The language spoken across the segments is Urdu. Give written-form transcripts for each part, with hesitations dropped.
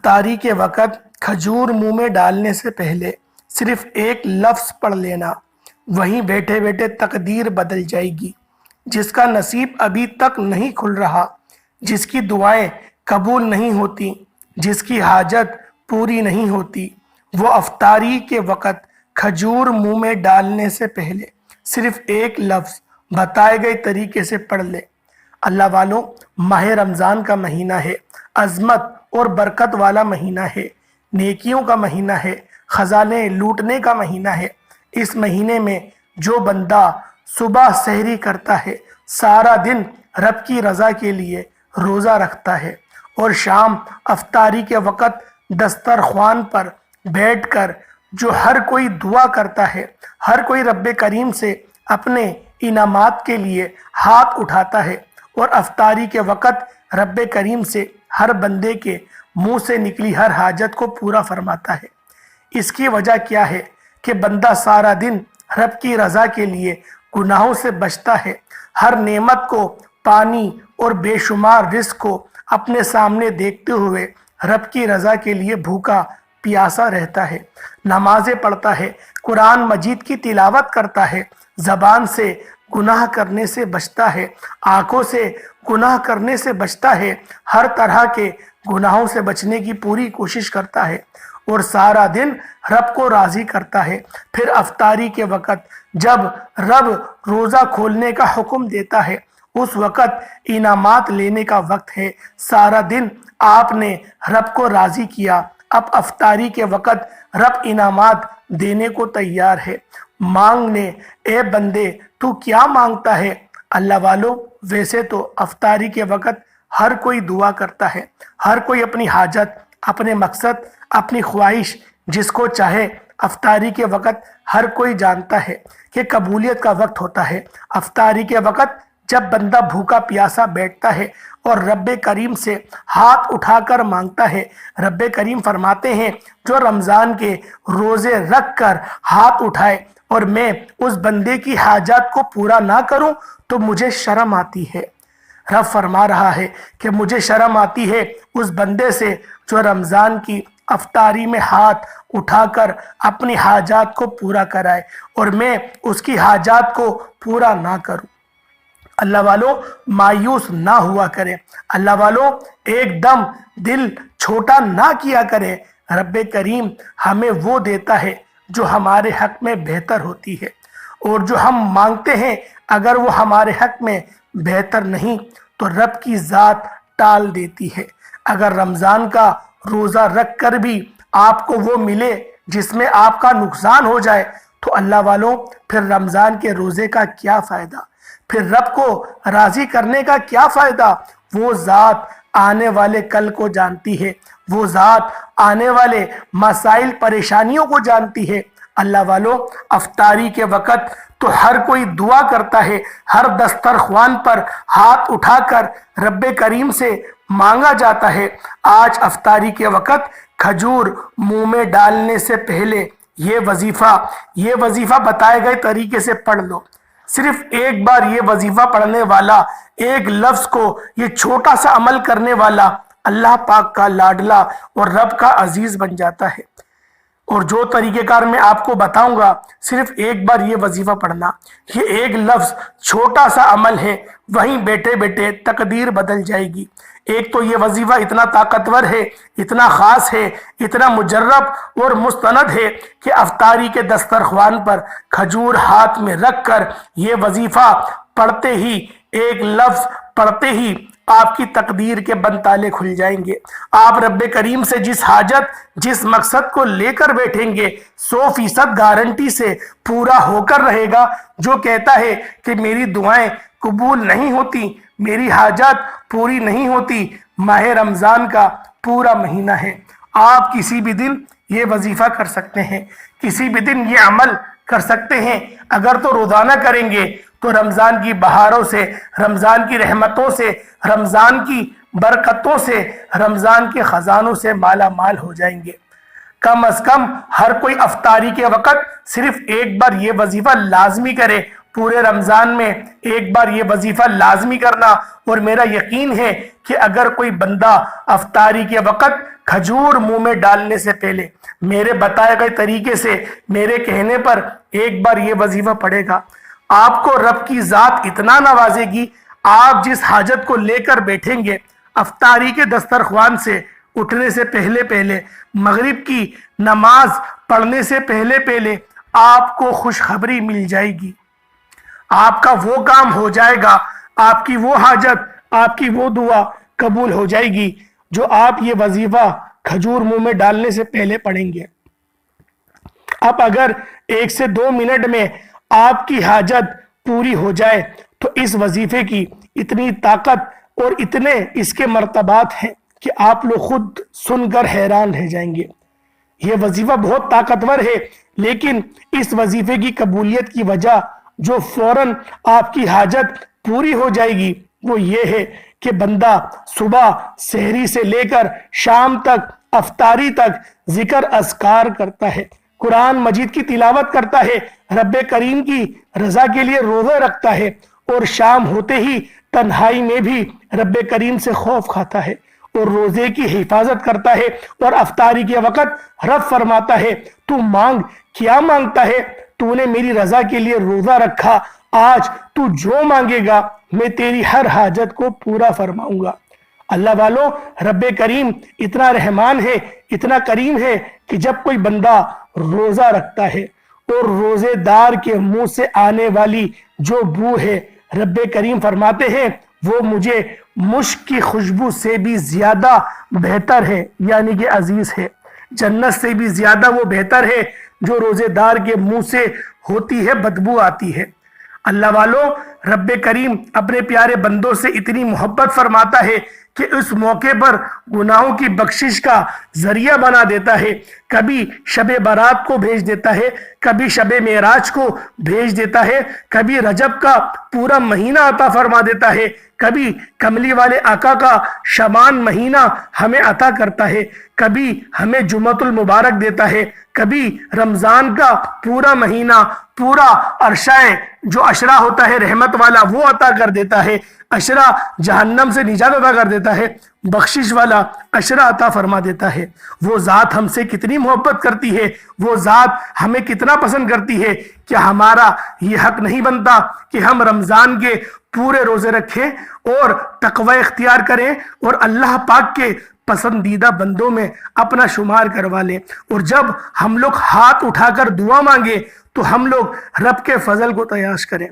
افطاری کے وقت کھجور منہ میں ڈالنے سے پہلے صرف ایک لفظ پڑھ لینا، وہیں بیٹھے بیٹھے تقدیر بدل جائے گی۔ جس کا نصیب ابھی تک نہیں کھل رہا، جس کی دعائیں قبول نہیں ہوتی، جس کی حاجت پوری نہیں ہوتی، وہ افطاری کے وقت کھجور منہ میں ڈالنے سے پہلے صرف ایک لفظ بتائے گئے طریقے سے پڑھ لے۔ اللہ والوں، ماہ رمضان کا مہینہ ہے، عظمت اور برکت والا مہینہ ہے، نیکیوں کا مہینہ ہے، خزانے لوٹنے کا مہینہ ہے۔ اس مہینے میں جو بندہ صبح سحری کرتا ہے، سارا دن رب کی رضا کے لیے روزہ رکھتا ہے، اور شام افطاری کے وقت دسترخوان پر بیٹھ کر جو ہر کوئی دعا کرتا ہے، ہر کوئی رب کریم سے اپنے انعامات کے لیے ہاتھ اٹھاتا ہے، اور افطاری کے وقت رب کریم سے ہر بندے کے منہ سے نکلی ہر حاجت کو پورا فرماتا ہے۔ اس کی وجہ کیا ہے کہ بندہ سارا دن رب کی رضا کے لیے گناہوں سے بچتا ہے، ہر نعمت کو، پانی اور بے شمار رزق کو اپنے سامنے دیکھتے ہوئے رب کی رضا کے لیے بھوکا پیاسا رہتا ہے، نمازیں پڑھتا ہے، قرآن مجید کی تلاوت کرتا ہے، زبان سے گناہ کرنے سے بچتا ہے، آنکھوں سے گناہ کرنے سے بچتا ہے، ہر طرح کے گناہوں سے بچنے کی پوری کوشش کرتا ہے، اور سارا دن رب کو راضی کرتا ہے۔ پھر افطاری کے وقت جب رب روزہ کھولنے کا حکم دیتا ہے، اس وقت انعامات لینے کا وقت ہے۔ سارا دن آپ نے رب کو راضی کیا، اب افطاری کے وقت رب انعامات دینے کو تیار ہے۔ مانگنے، اے بندے تو کیا مانگتا ہے؟ اللہ والوں، ویسے تو افطاری کے وقت ہر کوئی دعا کرتا ہے، ہر کوئی اپنی حاجت، اپنے مقصد، اپنی خواہش جس کو چاہے افطاری کے وقت ہر کوئی جانتا ہے کہ قبولیت کا وقت ہوتا ہے۔ افطاری کے وقت جب بندہ بھوکا پیاسا بیٹھتا ہے اور رب کریم سے ہاتھ اٹھا کر مانگتا ہے، رب کریم فرماتے ہیں جو رمضان کے روزے رکھ کر ہاتھ اٹھائے اور میں اس بندے کی حاجات کو پورا نہ کروں تو مجھے شرم آتی ہے۔ رب فرما رہا ہے کہ مجھے شرم آتی ہے اس بندے سے جو رمضان کی افطاری میں ہاتھ اٹھا کر اپنی حاجات کو پورا کرائے اور میں اس کی حاجات کو پورا نہ کروں۔ اللہ والوں، مایوس نہ ہوا کریں، اللہ والوں ایک دم دل چھوٹا نہ کیا کریں۔ رب کریم ہمیں وہ دیتا ہے جو ہمارے حق میں بہتر ہوتی ہے، اور جو ہم مانگتے ہیں اگر وہ ہمارے حق میں بہتر نہیں تو رب کی ذات ٹال دیتی ہے۔ اگر رمضان کا روزہ رکھ کر بھی آپ کو وہ ملے جس میں آپ کا نقصان ہو جائے تو اللہ والوں پھر رمضان کے روزے کا کیا فائدہ؟ پھر رب کو راضی کرنے کا کیا فائدہ؟ وہ ذات آنے والے کل کو جانتی ہے، وہ ذات آنے والے مسائل پریشانیوں کو جانتی ہے۔ اللہ والوں، افطاری کے وقت تو ہر کوئی دعا کرتا ہے، ہر دسترخوان پر ہاتھ اٹھا کر رب کریم سے مانگا جاتا ہے۔ آج افطاری کے وقت کھجور منہ میں ڈالنے سے پہلے یہ وظیفہ بتائے گئے طریقے سے پڑھ لو۔ صرف ایک بار یہ وظیفہ پڑھنے والا، ایک لفظ کو یہ چھوٹا سا عمل کرنے والا اللہ پاک کا لاڈلا اور رب کا عزیز بن جاتا ہے۔ اور جو طریقہ کار میں آپ کو بتاؤں گا، صرف ایک بار یہ وظیفہ پڑھنا، یہ ایک لفظ چھوٹا سا عمل ہے، وہیں بیٹھے بیٹھے تقدیر بدل جائے گی۔ ایک تو یہ وظیفہ اتنا طاقتور ہے، اتنا خاص ہے، اتنا مجرب اور مستند ہے کہ افطاری کے دسترخوان پر کھجور ہاتھ میں رکھ کر یہ وظیفہ پڑھتے ہی، ایک لفظ پڑھتے ہی آپ کی تقدیر کے بند تالے کھل جائیں گے۔ آپ رب کریم سے جس حاجت، جس مقصد کو لے کر بیٹھیں گے 100% گارنٹی سے پورا ہو کر رہے گا۔ جو کہتا ہے کہ میری دعائیں قبول نہیں ہوتی، میری حاجات پوری نہیں ہوتی، ماہ رمضان کا پورا مہینہ ہے، آپ کسی بھی دن یہ وظیفہ کر سکتے ہیں، کسی بھی دن یہ عمل کر سکتے ہیں۔ اگر تو روزانہ کریں گے تو رمضان کی بہاروں سے، رمضان کی رحمتوں سے، رمضان کی برکتوں سے، رمضان کے خزانوں سے مالا مال ہو جائیں گے۔ کم از کم ہر کوئی افطاری کے وقت صرف ایک بار یہ وظیفہ لازمی کرے، پورے رمضان میں ایک بار یہ وظیفہ لازمی کرنا۔ اور میرا یقین ہے کہ اگر کوئی بندہ افطاری کے وقت کھجور منہ میں ڈالنے سے پہلے میرے بتائے گئے طریقے سے میرے کہنے پر ایک بار یہ وظیفہ پڑھے گا، آپ کو رب کی ذات اتنا نوازے گی، آپ جس حاجت کو لے کر بیٹھیں گے، افطاری کے دسترخوان سے اٹھنے سے پہلے پہلے، مغرب کی نماز پڑھنے سے پہلے پہلے آپ کو خوشخبری مل جائے گی، آپ کا وہ کام ہو جائے گا، آپ کی وہ حاجت، آپ کی وہ دعا قبول ہو جائے گی جو آپ یہ وظیفہ کھجور منہ میں ڈالنے سے پہلے پڑھیں گے۔ اب اگر 1 سے 2 منٹ میں آپ کی حاجت پوری ہو جائے تو اس وظیفے کی اتنی طاقت اور اتنے اس کے مرتبات ہیں کہ آپ لوگ خود سن کر حیران رہ جائیں گے۔ یہ وظیفہ بہت طاقتور ہے، لیکن اس وظیفے کی قبولیت کی وجہ جو فوراً آپ کی حاجت پوری ہو جائے گی وہ یہ ہے کہ بندہ صبح سحری سے لے کر شام تک، افطاری تک ذکر اذکار کرتا ہے، قرآن مجید کی تلاوت کرتا ہے، رب کریم کی رضا کے لیے روزے رکھتا ہے، اور شام ہوتے ہی تنہائی میں بھی رب کریم سے خوف کھاتا ہے اور روزے کی حفاظت کرتا ہے، اور افطاری کے وقت رب فرماتا ہے تو مانگ، کیا مانگتا ہے؟ تو نے میری رضا کے لیے روزہ رکھا، آج تو جو مانگے گا میں تیری ہر حاجت کو پورا فرماؤں گا۔ اللہ والو، رب کریم اتنا رحمان ہے، اتنا کریم ہے کہ جب کوئی بندہ روزہ رکھتا ہے اور روزے دار کے منہ سے آنے والی جو بو ہے، رب کریم فرماتے ہیں وہ مجھے مشک کی خوشبو سے بھی زیادہ بہتر ہے، یعنی کہ عزیز ہے، جنت سے بھی زیادہ وہ بہتر ہے جو روزے دار کے منہ سے ہوتی ہے، بدبو آتی ہے۔ اللہ والو، رب کریم اپنے پیارے بندوں سے اتنی محبت فرماتا ہے کہ اس موقع پر گناہوں کی بخشش کا ذریعہ بنا دیتا ہے، کبھی شب برات کو بھیج دیتا ہے، کبھی شب معراج کو بھیج دیتا ہے، کبھی رجب کا پورا مہینہ عطا فرما دیتا ہے، کبھی کملی والے آقا کا شبان مہینہ ہمیں عطا کرتا ہے، کبھی ہمیں جمعۃ المبارک دیتا ہے، کبھی رمضان کا پورا مہینہ، پورا عرشائے جو عشرہ ہوتا ہے رحمت والا وہ عطا کر دیتا ہے، عشرہ جہنم سے نجات عطا کر دیتا ہے، بخشش والا عشرہ عطا فرما دیتا ہے۔ وہ ذات ہم سے کتنی محبت کرتی ہے، وہ ذات ہمیں کتنا پسند کرتی ہے کہ ہمارا یہ حق نہیں بنتا کہ ہم رمضان کے پورے روزے رکھیں اور تقوی اختیار کریں اور اللہ پاک کے پسندیدہ بندوں میں اپنا شمار کروا لیں، اور جب ہم لوگ ہاتھ اٹھا کر دعا مانگے تو ہم لوگ رب کے فضل کو تلاش کریں۔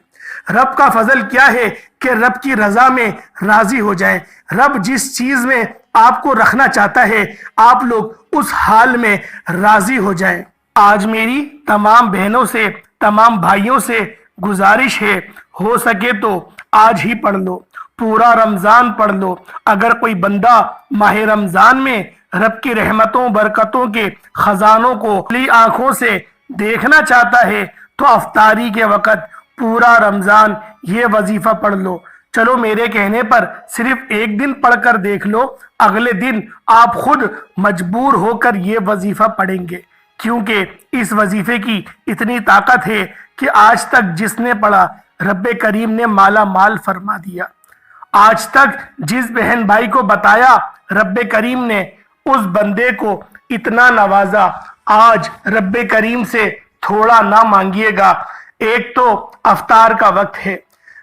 رب کا فضل کیا ہے کہ رب کی رضا میں راضی ہو جائیں، رب جس چیز میں آپ کو رکھنا چاہتا ہے آپ لوگ اس حال میں راضی ہو جائیں۔ آج میری تمام بہنوں سے، تمام بھائیوں سے گزارش ہے، ہو سکے تو آج ہی پڑھ لو، پورا رمضان پڑھ لو۔ اگر کوئی بندہ ماہ رمضان میں رب کی رحمتوں برکتوں کے خزانوں کو کھلی آنکھوں سے دیکھنا چاہتا ہے تو افطاری کے وقت پورا رمضان یہ وظیفہ پڑھ لو۔ چلو میرے کہنے پر صرف ایک دن پڑھ کر دیکھ لو، اگلے دن آپ خود مجبور ہو کر یہ وظیفہ پڑھیں گے، کیونکہ اس وظیفے کی اتنی طاقت ہے کہ آج تک جس نے پڑھا رب کریم نے مالا مال فرما دیا۔ آج تک جس بہن بھائی کو بتایا رب کریم نے اس بندے کو اتنا نوازا۔ آج رب کریم سے تھوڑا نہ مانگیے گا، ایک تو افطار کا وقت ہے،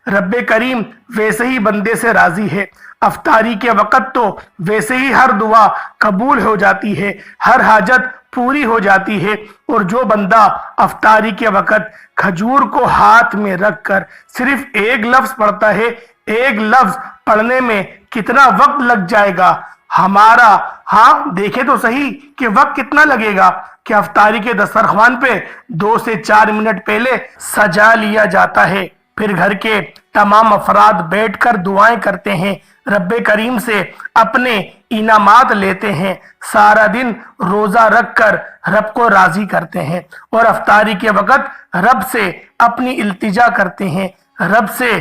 رب کریم ویسے ہی بندے سے راضی ہے، افطاری کے وقت تو ویسے ہی ہر دعا قبول ہو جاتی ہے، ہر حاجت پوری ہو جاتی ہے، اور جو بندہ افطاری کے وقت کھجور کو ہاتھ میں رکھ کر صرف ایک لفظ پڑھتا ہے، ایک لفظ پڑھنے میں کتنا وقت لگ جائے گا ہمارا، ہاں دیکھیں تو صحیح کہ وقت کتنا لگے گا کہ افطاری کے دسترخوان پہ 2 سے 4 منٹ پہلے سجا لیا جاتا ہے، پھر گھر کے تمام افراد بیٹھ کر دعائیں کرتے ہیں، رب کریم سے اپنے انعامات لیتے ہیں، سارا دن روزہ رکھ کر رب کو راضی کرتے ہیں، اور افطاری کے وقت رب سے اپنی التجا کرتے ہیں، رب سے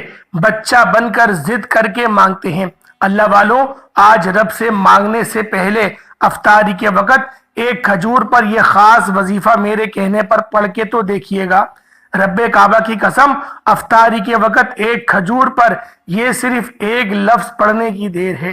بچہ بن کر ضد کر کے مانگتے ہیں۔ اللہ والوں، آج رب سے مانگنے سے پہلے افطاری کے وقت ایک کھجور پر یہ خاص وظیفہ میرے کہنے پر پڑھ کے تو دیکھیے گا۔ رب کعبہ کی قسم، افطاری کے وقت ایک کھجور پر یہ صرف ایک لفظ پڑھنے کی دیر ہے،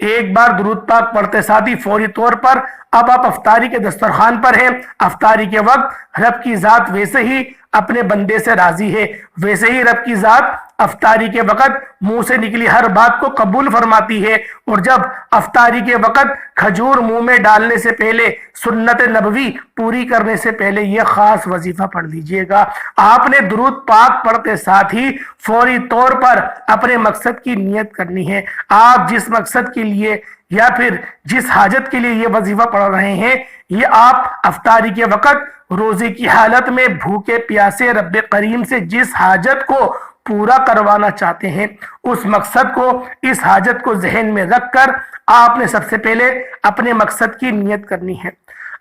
ایک بار درود پاک پڑھتے ساتھ ہی فوری طور پر اب آپ افطاری کے دسترخوان پر ہیں۔ افطاری کے وقت رب کی ذات ویسے ہی اپنے بندے سے راضی ہے، ویسے ہی رب کی ذات افطاری کے وقت منہ سے نکلی ہر بات کو قبول فرماتی ہے۔ اور جب افطاری کے وقت کھجور منہ میں ڈالنے سے پہلے، سنت نبوی پوری کرنے سے پہلے یہ خاص وظیفہ پڑھ لیجئے گا۔ آپ نے درود پاک پڑھتے ساتھ ہی فوری طور پر اپنے مقصد کی نیت کرنی ہے۔ آپ جس مقصد کے لیے یا پھر جس حاجت کے لیے یہ وظیفہ پڑھ رہے ہیں، یہ آپ افطاری کے وقت روزے کی حالت میں بھوکے پیاسے رب کریم سے جس حاجت کو پورا کروانا چاہتے ہیں، اس مقصد کو، اس حاجت کو ذہن میں رکھ کر آپ نے سب سے پہلے اپنے مقصد کی نیت کرنی ہے۔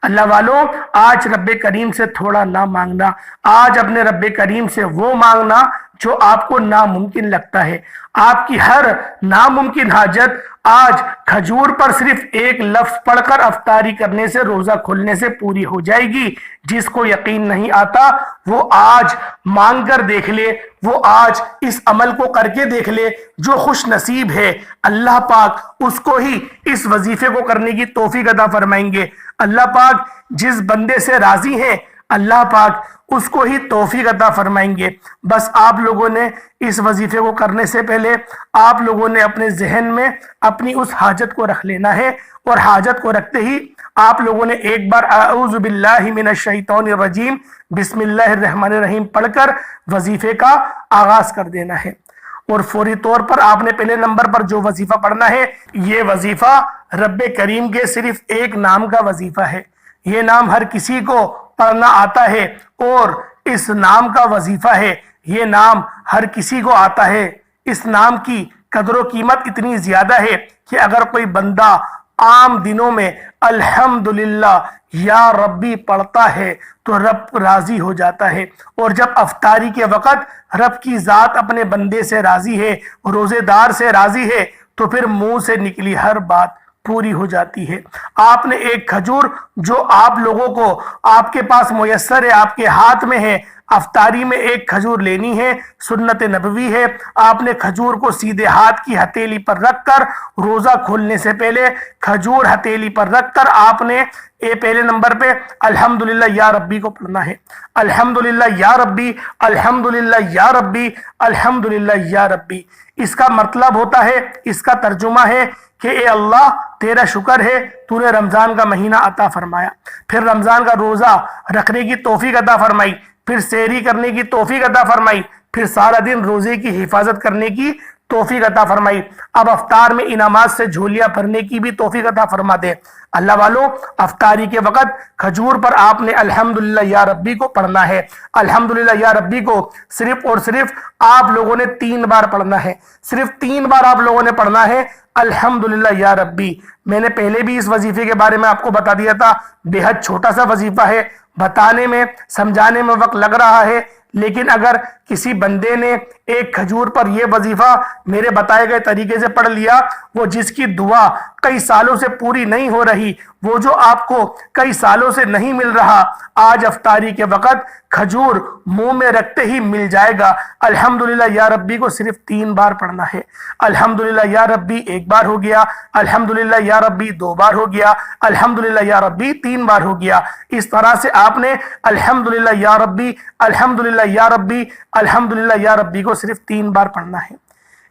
اللہ والوں، آج رب کریم سے تھوڑا نہ مانگنا، آج اپنے رب کریم سے وہ مانگنا جو آپ کو ناممکن لگتا ہے۔ آپ کی ہر ناممکن حاجت آج کھجور پر صرف ایک لفظ پڑھ کر افطاری کرنے سے، روزہ کھلنے سے پوری ہو جائے گی۔ جس کو یقین نہیں آتا وہ آج مانگ کر دیکھ لے، وہ آج اس عمل کو کر کے دیکھ لے۔ جو خوش نصیب ہے اللہ پاک اس کو ہی اس وظیفے کو کرنے کی توفیق عطا فرمائیں گے۔ اللہ پاک جس بندے سے راضی ہیں اللہ پاک اس کو ہی توفیق عطا فرمائیں گے۔ بس آپ لوگوں نے اس وظیفے کو کرنے سے پہلے آپ لوگوں نے اپنے ذہن میں اپنی اس حاجت کو رکھ لینا ہے، اور حاجت کو رکھتے ہی آپ لوگوں نے ایک بار اعوذ باللہ من الشیطان الرجیم بسم اللہ الرحمن الرحیم پڑھ کر وظیفے کا آغاز کر دینا ہے۔ اور فوری طور پر آپ نے پہلے نمبر پر جو وظیفہ پڑھنا ہے، یہ وظیفہ رب کریم کے صرف ایک نام کا وظیفہ ہے۔ یہ نام ہر کسی کو پڑھنا آتا ہے، اور اس نام کا وظیفہ ہے، یہ نام ہر کسی کو آتا ہے۔ اس نام کی قدر و قیمت اتنی زیادہ ہے کہ اگر کوئی بندہ عام دنوں میں الحمدللہ یا ربی پڑھتا ہے تو رب راضی ہو جاتا ہے، اور جب افطاری کے وقت رب کی ذات اپنے بندے سے راضی ہے، روزے دار سے راضی ہے، تو پھر منہ سے نکلی ہر بات پوری ہو جاتی ہے۔ آپ نے ایک کھجور جو آپ لوگوں کو آپ کے پاس میسر ہے، آپ کے ہاتھ میں ہے، افطاری میں ایک کھجور لینی ہے، سنت نبوی ہے۔ آپ نے کھجور کو سیدھے ہاتھ کی ہتھیلی پر رکھ کر روزہ کھولنے سے پہلے کھجور ہتھیلی پر رکھ کر آپ نے پہلے نمبر پہ الحمدللہ یا ربی کو پڑھنا ہے۔ الحمدللہ یا ربی، الحمدللہ یا ربی، الحمدللہ یا ربی۔ اس کا مطلب ہوتا ہے، اس کا ترجمہ ہے کہ اے اللہ تیرا شکر ہے تو نے رمضان کا مہینہ عطا فرمایا، پھر رمضان کا روزہ رکھنے کی توفیق عطا فرمائی، پھر سحری کرنے کی توفیق عطا فرمائی، پھر سارا دن روزے کی حفاظت کرنے کی توفیق عطا فرمائی۔ اب افطار میں انعامات سے جھولیاں بھرنے کی بھی توفیق عطا فرما دے۔ اللہ والوں، افطاری کے وقت کھجور پر آپ نے الحمدللہ یا ربی کو پڑھنا ہے۔ الحمدللہ یا ربی کو صرف اور صرف آپ لوگوں نے 3 بار پڑھنا ہے، صرف 3 بار آپ لوگوں نے پڑھنا ہے الحمدللہ یا ربی۔ میں نے پہلے بھی اس وظیفے کے بارے میں آپ کو بتا دیا تھا، بے حد چھوٹا سا وظیفہ ہے، بتانے میں سمجھانے میں وقت لگ رہا ہے، لیکن اگر کسی بندے نے ایک کھجور پر یہ وظیفہ میرے بتائے گئے طریقے سے پڑھ لیا، وہ جس کی دعا کئی سالوں سے پوری نہیں ہو رہی، وہ جو آپ کو کئی سالوں سے نہیں مل رہا، آج افطاری کے وقت کھجور منہ میں رکھتے ہی مل جائے گا۔ الحمدللہ یا ربی کو صرف 3 بار پڑھنا ہے۔ الحمدللہ یا ربی 1 بار ہو گیا، الحمدللہ یا ربی 2 بار ہو گیا، الحمدللہ یا ربی 3 بار ہو گیا۔ اس طرح سے آپ نے الحمدللہ یا ربی، الحمدللہ یا ربی، الحمدللہ یا ربی کو صرف 3 بار پڑھنا ہے۔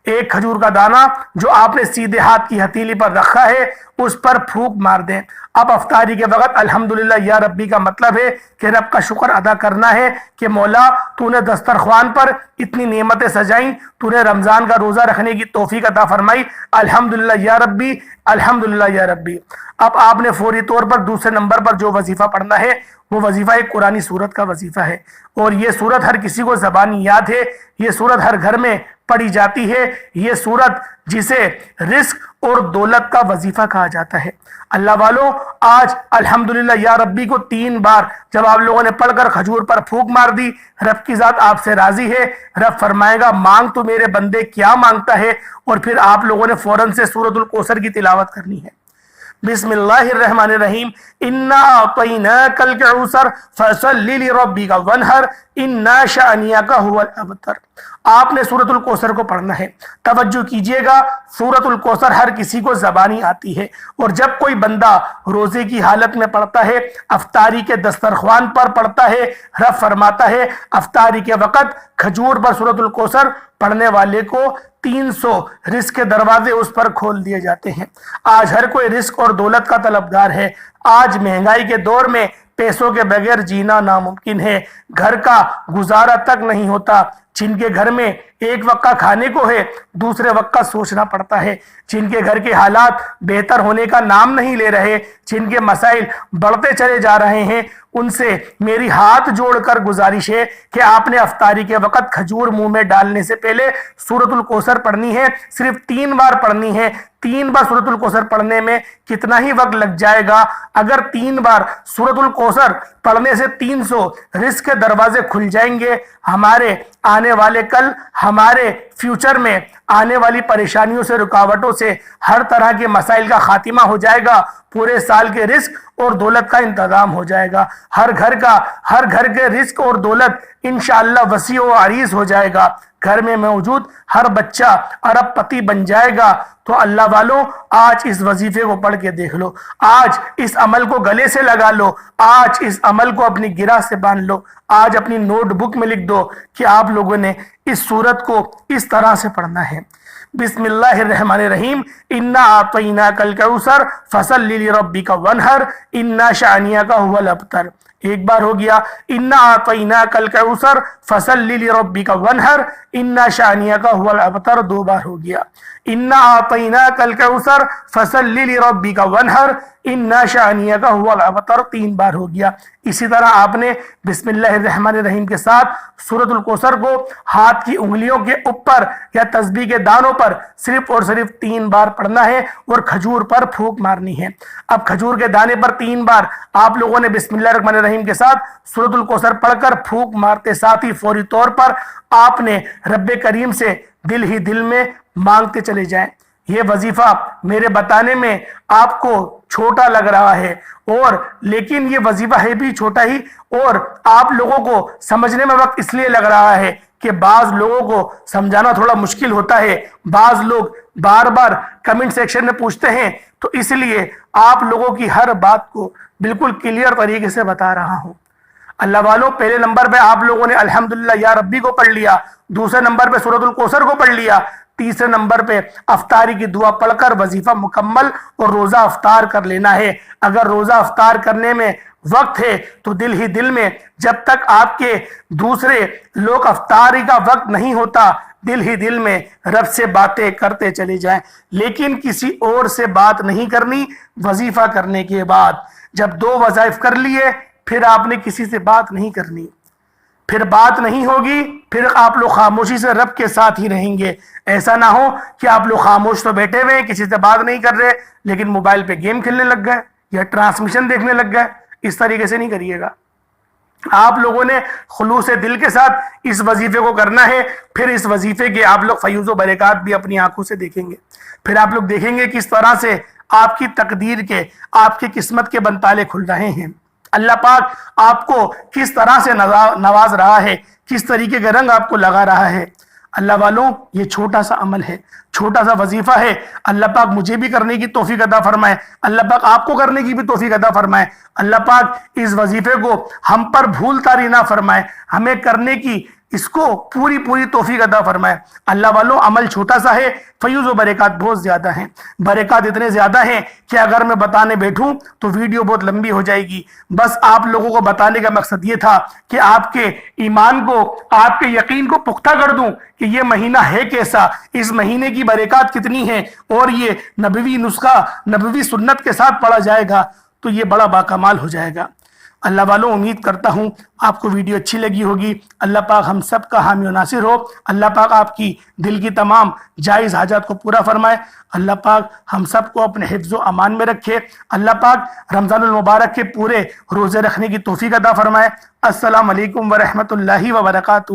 ایک کھجور کا دانہ جو آپ نے سیدھے ہاتھ کی ہتھیلی پر رکھا ہے اس پر پھونک مار دیں۔ اب افطاری کے وقت الحمدللہ یا ربی کا مطلب ہے کہ رب کا شکر ادا کرنا ہے کہ مولا تو نے دسترخوان پر اتنی نعمتیں سجائیں، تو نے رمضان کا روزہ رکھنے کی توفیق عطا فرمائی، الحمدللہ یا ربی، الحمدللہ یا ربی۔ اب آپ نے فوری طور پر دوسرے نمبر پر جو وظیفہ پڑھنا ہے وہ وظیفہ ایک قرآنی سورت کا وظیفہ ہے، اور یہ سورت ہر کسی کو زبانی یاد ہے، یہ سورت ہر گھر میں پڑھی جاتی ہے، یہ سورت جسے رزق اور دولت کا وظیفہ کہا جاتا ہے۔ اللہ والوں، آج الحمدللہ یا ربی کو 3 بار جب آپ لوگوں نے پڑھ کر کھجور پر پھونک مار دی، رب کی ذات آپ سے راضی ہے، رب فرمائے گا مانگ تو میرے بندے کیا مانگتا ہے، اور پھر آپ لوگوں نے فوراً سے سورۃ الکوثر کی تلاوت کرنی ہے۔ بسم اللہ الرحمن الرحیم، انا اعطیناک الکوثر فصل لربک وانحر ان شانئک ھو الابتر۔ آپ نے سورۃ الکوثر کو پڑھنا ہے۔ توجہ کیجئے گا، سورۃ الکوثر ہر کسی کو زبانی آتی ہے، اور جب کوئی بندہ روزے کی حالت میں پڑھتا ہے، افطاری کے دسترخوان پر پڑھتا ہے، رب فرماتا ہے افطاری کے وقت کھجور پر سورۃ الکوثر پڑھنے والے کو 300 رزق کے دروازے اس پر کھول دیے جاتے ہیں۔ آج ہر کوئی رزق اور دولت کا طلبگار ہے۔ آج مہنگائی کے دور میں پیسوں کے بغیر جینا ناممکن ہے، گھر کا گزارا تک نہیں ہوتا۔ جن کے گھر میں ایک وقت کا کھانے کو ہے، دوسرے وقت کا سوچنا پڑتا ہے۔ جن کے گھر کے حالات بہتر ہونے کا نام نہیں لے رہے، جن کے مسائل بڑھتے چلے جا رہے ہیں، ان سے میری ہاتھ جوڑ کر گزارش ہے کہ آپ نے افطاری کے وقت کھجور منہ میں ڈالنے سے پہلے سورۃ الکوثر پڑھنی ہے، صرف 3 بار پڑھنی ہے۔ 3 بار سورۃ الکوثر پڑھنے میں کتنا ہی وقت لگ جائے گا؟ اگر 3 بار سورۃ الکوثر پڑھنے سے 300 رزق کے دروازے کھل جائیں گے، ہمارے آنے والے کل، ہمارے فیوچر میں آنے والی پریشانیوں سے، رکاوٹوں سے، ہر طرح کے مسائل کا خاتمہ ہو جائے گا، پورے سال کے رزق اور دولت کا انتظام ہو جائے گا، ہر گھر کے رزق اور دولت انشاءاللہ وسیع و عریض ہو جائے گا، گھر میں موجود ہر بچہ ارب پتی بن جائے گا۔ تو اللہ والوں، آج اس وظیفے کو پڑھ کے دیکھ لو، آج اس عمل کو گلے سے لگا لو، آج اس عمل کو اپنی گرہ سے باندھ لو، آج اپنی نوٹ بک میں لکھ دو کہ آپ لوگوں نے اس سورت کو اس طرح سے پڑھنا ہے۔ بسم اللہ الرحمن الرحیم، انا اعطیناک الکوثر فصل لربک وانحر ان شانئک هو الابتر۔ ایک بار ہو گیا، انا اعطیناک الکوثر فصل لربک وانحر ان شانئک هو الابتر۔ 2 بار ہو گیا، انا اعطیناک الکوثر فصل لربک وانحر ان شانئک هو الابتر۔ 3 بار ہو گیا۔ اسی طرح آپ نے بسم اللہ الرحمن الرحیم کے ساتھ سورۃ الکوثر کو ہاتھ کی انگلیوں کے اوپر یا تسبیح کے دانوں پر صرف اور صرف 3 بار پڑھنا ہے اور کھجور پر پھونک مارنی ہے۔ اب کھجور کے دانے پر 3 بار آپ لوگوں نے بسم اللہ الرحمن الرحیم کے ساتھ سورۃ الکوثر پڑھ کر پھونک مارتے ساتھ ہی فوری طور پر آپ نے رب کریم سے دل ہی دل میں مانگتے چلے جائیں۔ یہ وظیفہ میرے بتانے میں آپ کو چھوٹا لگ رہا ہے، اور لیکن یہ وظیفہ ہے بھی چھوٹا ہی، اور آپ لوگوں کو سمجھنے میں وقت اس لیے لگ رہا ہے کہ بعض لوگوں کو سمجھانا تھوڑا مشکل ہوتا ہے، بعض لوگ بار بار کمنٹ سیکشن میں پوچھتے ہیں، تو اس لیے آپ لوگوں کی ہر بات کو بالکل کلیئر طریقے سے بتا رہا ہوں۔ اللہ والوں، پہلے نمبر پہ آپ لوگوں نے الحمدللہ یا ربی کو پڑھ لیا، دوسرے نمبر پہ سورۃ الکوثر کو پڑھ لیا، تیسرے نمبر پہ افطاری کی دعا پڑھ کر وظیفہ مکمل اور روزہ افطار کر لینا ہے۔ اگر روزہ افطار کرنے میں وقت ہے تو دل ہی دل میں، جب تک آپ کے دوسرے لوگ افطاری کا وقت نہیں ہوتا، دل ہی دل میں رب سے باتیں کرتے چلے جائیں، لیکن کسی اور سے بات نہیں کرنی۔ وظیفہ کرنے کے بعد جب 2 وظائف کر لیے، پھر آپ نے کسی سے بات نہیں کرنی، پھر بات نہیں ہوگی، پھر آپ لوگ خاموشی سے رب کے ساتھ ہی رہیں گے۔ ایسا نہ ہو کہ آپ لوگ خاموش تو بیٹھے ہوئے ہیں، کسی سے بات نہیں کر رہے، لیکن موبائل پہ گیم کھیلنے لگ گئے یا ٹرانسمیشن دیکھنے لگ گئے۔ اس طریقے سے نہیں کریے گا۔ آپ لوگوں نے خلوص دل کے ساتھ اس وظیفے کو کرنا ہے، پھر اس وظیفے کے آپ لوگ فیوز و برکات بھی اپنی آنکھوں سے دیکھیں گے۔ پھر آپ لوگ دیکھیں گے کس طرح سے آپ کی تقدیر کے، آپ کی قسمت کے بنتالے کھل رہے ہیں، اللہ پاک آپ کو کس طرح سے نواز رہا ہے، کس طریقے کے رنگ آپ کو لگا رہا ہے۔ اللہ والوں، یہ چھوٹا سا عمل ہے، چھوٹا سا وظیفہ ہے۔ اللہ پاک مجھے بھی کرنے کی توفیق عطا فرمائے، اللہ پاک آپ کو کرنے کی بھی توفیق عطا فرمائے، اللہ پاک اس وظیفے کو ہم پر بھول طاری نہ فرمائے، ہمیں کرنے کی اس کو پوری توفیق عطا فرمائے۔ اللہ والوں، عمل چھوٹا سا ہے، فیوز و برکات بہت زیادہ ہیں۔ برکات اتنے زیادہ ہیں کہ اگر میں بتانے بیٹھوں تو ویڈیو بہت لمبی ہو جائے گی۔ بس آپ لوگوں کو بتانے کا مقصد یہ تھا کہ آپ کے ایمان کو، آپ کے یقین کو پختہ کر دوں کہ یہ مہینہ ہے کیسا، اس مہینے کی برکات کتنی ہیں، اور یہ نبوی نسخہ، نبوی سنت کے ساتھ پڑھا جائے گا تو یہ بڑا باکمال ہو جائے گا۔ اللہ والوں، امید کرتا ہوں آپ کو ویڈیو اچھی لگی ہوگی۔ اللہ پاک ہم سب کا حامی و ناصر ہو، اللہ پاک آپ کی دل کی تمام جائز حاجات کو پورا فرمائے، اللہ پاک ہم سب کو اپنے حفظ و امان میں رکھے، اللہ پاک رمضان المبارک کے پورے روزے رکھنے کی توفیق عطا فرمائے۔ السلام علیکم ورحمۃ اللہ وبرکاتہ۔